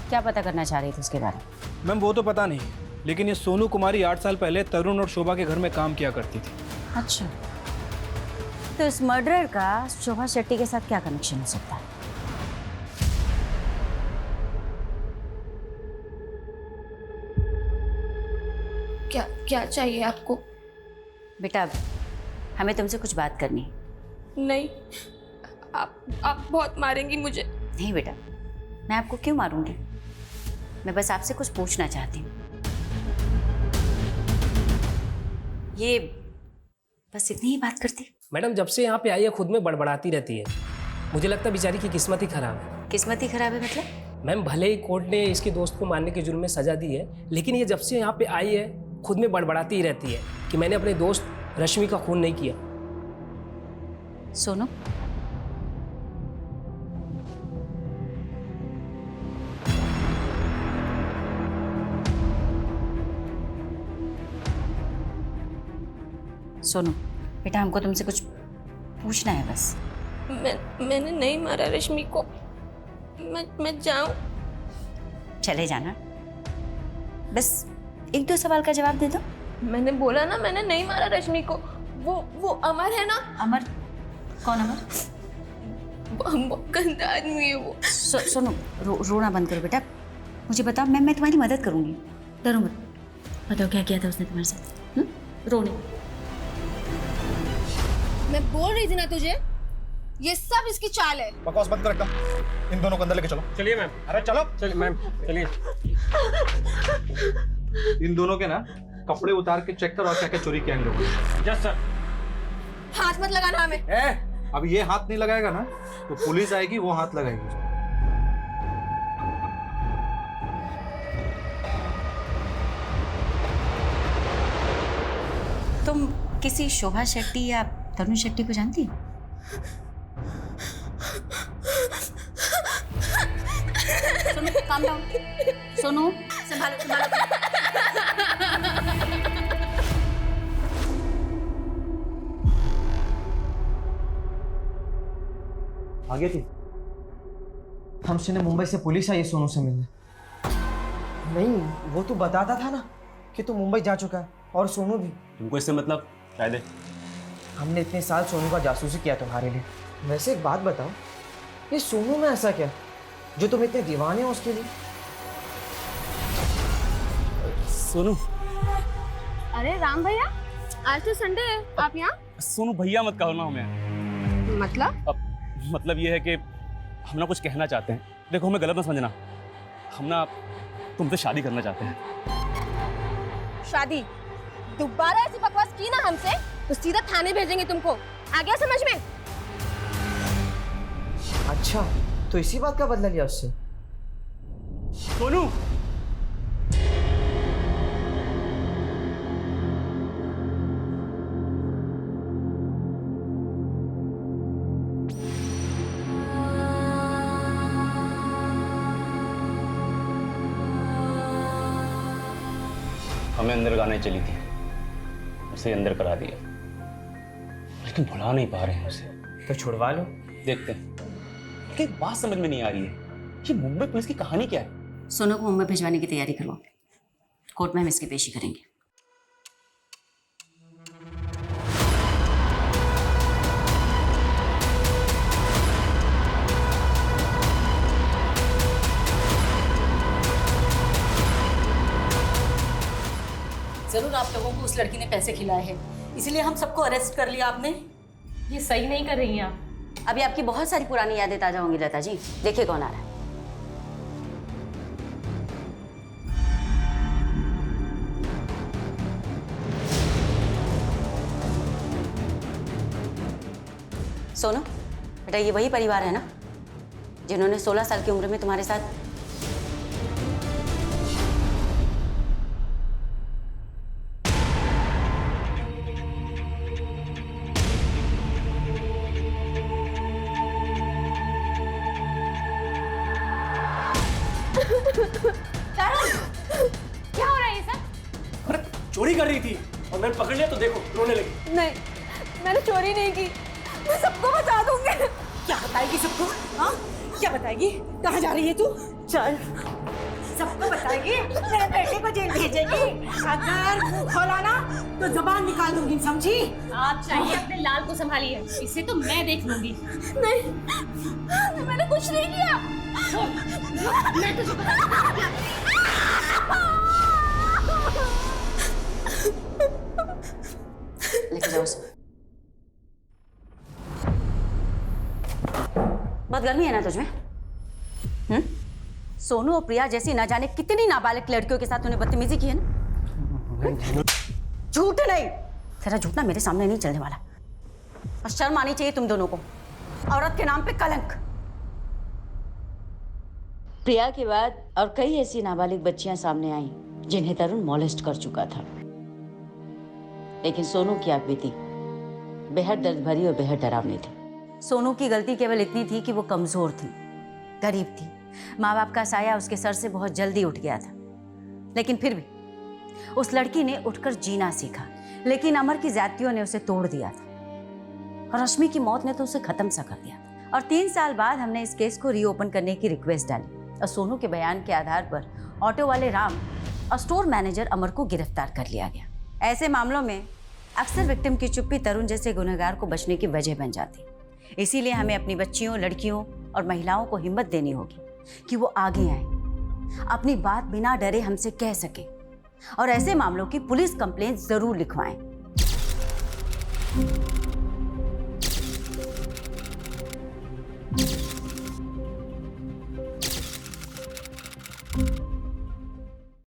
Speaker 1: क्या पता करना चाह रही थी उसके बारे में?
Speaker 9: मैम वो तो पता नहीं, लेकिन ये सोनू कुमारी 8 साल पहले तरुण और शोभा के घर में काम किया करती थी।
Speaker 1: अच्छा, तो इस मर्डरर का शोभा शेट्टी के साथ क्या कनेक्शन हो सकता है?
Speaker 4: क्या चाहिए आपको?
Speaker 1: बेटा हमें तुमसे कुछ बात करनी है।
Speaker 4: नहीं, आप बहुत मारेंगी मुझे।
Speaker 1: नहीं बेटा, मैं आपको क्यों मारूंगी? मैं बस आपसे कुछ पूछना चाहती हूँ। ये बस इतनी ही बात करती?
Speaker 21: मैडम जब से यहाँ पे आई है खुद में बड़बड़ाती रहती है। मुझे लगता है बेचारी की किस्मत ही खराब है।
Speaker 1: किस्मत ही खराब है मतलब?
Speaker 21: मैम भले ही कोर्ट ने इसके दोस्त को मारने के जुर्म में सजा दी है, लेकिन ये जब से यहाँ पे आई है खुद में बड़बड़ाती ही रहती है कि मैंने अपने दोस्त रश्मि का खून नहीं किया।
Speaker 1: सोनू, सोनू बेटा हमको तुमसे कुछ पूछना है बस।
Speaker 4: मैंने नहीं मारा रश्मि को। मैं जाऊं?
Speaker 1: चले जाना, बस 1-2 सवाल का जवाब दे दो।
Speaker 4: मैंने बोला ना, मैंने नहीं मारा रश्मि को। वो अमर है ना?
Speaker 1: अमर? कौन अमर?
Speaker 4: बहुत गंदा आदमी है वो।
Speaker 1: सोनू रोना बंद करो बेटा, मुझे बताओ, मैं तुम्हारी मदद करूंगी, डरो मत। बताओ क्या किया था उसने तुम्हारे साथ? रोने?
Speaker 7: मैं बोल रही थी ना तुझे, ये सब इसकी चाल है।
Speaker 20: बकवास बंद कर एकदम।
Speaker 9: इन दोनों को अंदर लेके चलो।
Speaker 18: चलिए मैम।
Speaker 9: अरे चलो।
Speaker 18: चलिए मैम, चलिए।
Speaker 9: इन दोनों के ना कपड़े उतार के चेक करो और क्या क्या चोरी किया इन लोगों ने।
Speaker 18: Yes sir.
Speaker 7: हाथ मत लगाना हमें।
Speaker 9: अब ये हाथ नहीं लगाएगा ना तो पुलिस आएगी, वो हाथ लगाएगी।
Speaker 1: तुम किसी शोभा शेट्टी या तरुण शेट्टी को जानती हो?
Speaker 6: Sonu calm down. सोनू संभालो संभालो।
Speaker 10: आगे थी। हम सुने मुंबई से पुलिस आई है सोनू से मिलने। नहीं, वो तो बताता था ना कि तू मुंबई जा चुका है, और सोनू भी।
Speaker 8: तुमको इससे मतलब शायद
Speaker 10: हमने इतने साल सोनू का जासूसी किया तुम्हारे लिए। वैसे एक बात बताओ, ये सोनू में ऐसा क्या जो तुम इतने दीवाने हो उसके लिए?
Speaker 8: सोनू।
Speaker 7: अरे राम भैया, आज तो संडे है, आप यहाँ?
Speaker 8: सोनू भैया मत कहो ना हमें। मतलब ये है कि हम ना कुछ कहना चाहते हैं। देखो हमें गलत मत समझना, हम ना तुमसे शादी करना चाहते हैं।
Speaker 7: शादी? दोबारा ऐसी बकवास की ना हमसे तो सीधा थाने भेजेंगे तुमको। आ गया समझ में?
Speaker 10: अच्छा, तो इसी बात का बदला लिया उससे?
Speaker 8: सोनू।
Speaker 22: हमें अंदर गाने चली थी, उसे अंदर करा दिया, लेकिन भुला नहीं पा रहे हैं उसे।
Speaker 10: तो छुड़वा लो।
Speaker 22: देखते हैं। एक बात समझ में नहीं आ रही है, ये मुंबई पुलिस की कहानी क्या है?
Speaker 1: सोनू को मुंबई भिजवाने की तैयारी करो। कोर्ट में हम इसकी पेशी करेंगे।
Speaker 23: जरूर आप लोगों को उस लड़की ने पैसे खिलाए हैं, इसलिए हम सबको अरेस्ट कर लिया आपने।
Speaker 1: ये सही नहीं कर रही हैं आप। अभी आपकी बहुत सारी पुरानी यादें ताजा होंगी लता जी। देखिए कौन आ रहा है। सोनू बेटा, ये वही परिवार है ना जिन्होंने 16 साल की उम्र में तुम्हारे साथ
Speaker 7: क्या हो रहा है ये सब?
Speaker 18: अरे चोरी कर रही थी और मैंने पकड़ लिया तो देखो रोने लगी।
Speaker 7: नहीं, मैंने चोरी नहीं की। मैं सबको बता दूंगी।
Speaker 23: क्या बताएगी सबको? हाँ, क्या बताएगी? कहाँ जा रही है तू? चल, सबको बताएगी। मेरे बेटे को जेल भेजेगी। अगर मुंह खोला ना तो जुबान निकाल दूंगी, समझी?
Speaker 15: आप चाहिए अपने लाल को संभालिए, इसे तो मैं देख लूंगी।
Speaker 7: नहीं, मैंने कुछ नहीं किया।
Speaker 15: मैं तुझे
Speaker 1: लेके जाओ उसे। बहुत गर्मी है ना तुझमें? सोनू और प्रिया जैसी ना जाने कितनी नाबालिग लड़कियों के साथ तूने बदतमीजी की है ना? झूठ नहीं, तेरा झूठ ना मेरे सामने नहीं चलने वाला। और शर्म आनी चाहिए तुम दोनों को। औरत के नाम पे कलंक। प्रिया के बाद और कई ऐसी नाबालिग बच्चियां सामने आई जिन्हें तरुण मॉलेस्ट कर चुका था, लेकिन सोनू की आप बीती बेहद दर्द भरी और बेहद डरावनी थी। सोनू की गलती केवल इतनी थी कि वो कमजोर थी, गरीब थी। माँ बाप का साया उसके सर से बहुत जल्दी उठ गया था, लेकिन फिर भी उस लड़की ने उठकर जीना सीखा। लेकिन अमर की ज्यादतियों ने उसे तोड़ दिया था और रश्मि की मौत ने तो उसे खत्म सा कर दिया था। और 3 साल बाद हमने इस केस को रीओपन करने की रिक्वेस्ट डाली और सोनू के बयान के आधार पर ऑटो वाले राम और स्टोर मैनेजर अमर को गिरफ्तार कर लिया गया। ऐसे मामलों में अक्सर विक्टिम की चुप्पी तरुण जैसे गुनहगार को बचने की वजह बन जाती। इसीलिए हमें अपनी बच्चियों, लड़कियों और महिलाओं को हिम्मत देनी होगी कि वो आगे आए, अपनी बात बिना डरे हमसे कह सके और ऐसे मामलों की पुलिस कंप्लेंट जरूर लिखवाएं।